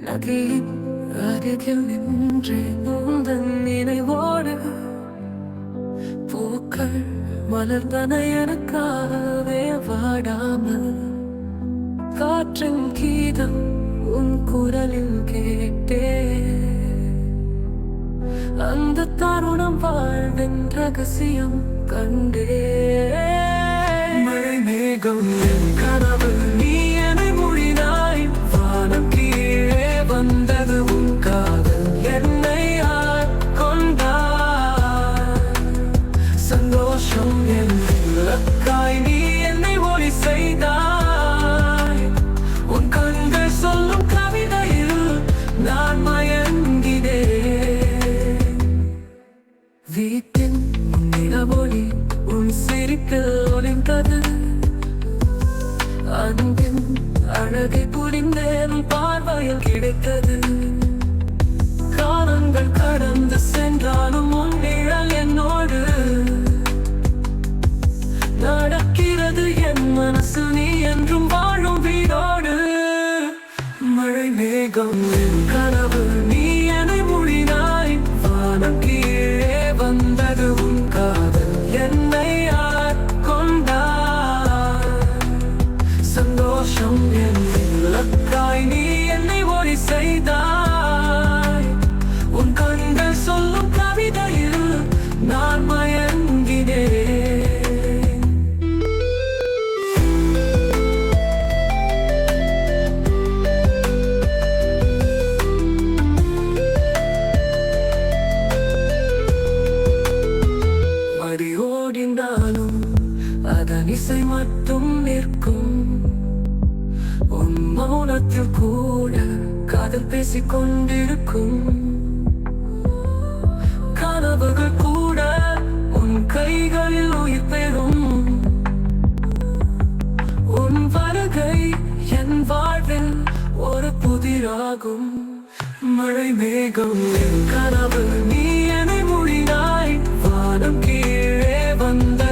நதியின் அருகில் நின்றே உந்தன் நினைவோடு பூக்கள் மலர்ந்தன எனக்காகவே வாடாமல் காற்றின் கீதம் உன் குரலில் கேட்டே அந்த தருணம் வாழ்வின் ரகசியம் கண்டே மழை மேகம் என் கனவு நீ என மொழினாய் வானம் கீழே வந்தது உன் காதல் என்னை ஆட்கொண்டாய் சந்தோஷம் என் இலக்காய் நீ என்னை ஒளி செய்தாய் உன் கண்கள் சொல்லும் கவிதையில் நான் மயங்கினேன் வீட்டின் நிலவொளி உன் சிரிப்பில் ஒளிந்தது அன்பின் அழகை புரிந்தேன் பார்வையில் கிடைத்தது காலங்கள் கடந்து சென்றாலும் உன் நிழல் என்னோடு நடக்கிறது என் மனசு நீ என்றும் வாழும் வீடோடு மழை மேகம் என் கனவு நீ என மொழினாய் வானம் கீழே வந்தது உன் காதல் என்னை ஆட்கொண்டாய் சந்தோஷம் என் இலக்காய் நீ என்னை ஒளி செய்தாய் உன் கண்கள் சொல்லும் கவிதையில் நான் மயங்கினேன் ஓடினாலும் அதன் இசை மட்டும் நிற்கும் உன் மௌனத்தில் கூட காதல் பேசிக் கொண்டிருக்கும் கனவுகள் கூட உன் கைகளில் உயிர் பெறும் உன் வருகை என் வாழ்வில் ஒரு புதிராகும் மழை மேகம் என் கனவு நீ என மொழினாய் வானம் கீழே வந்த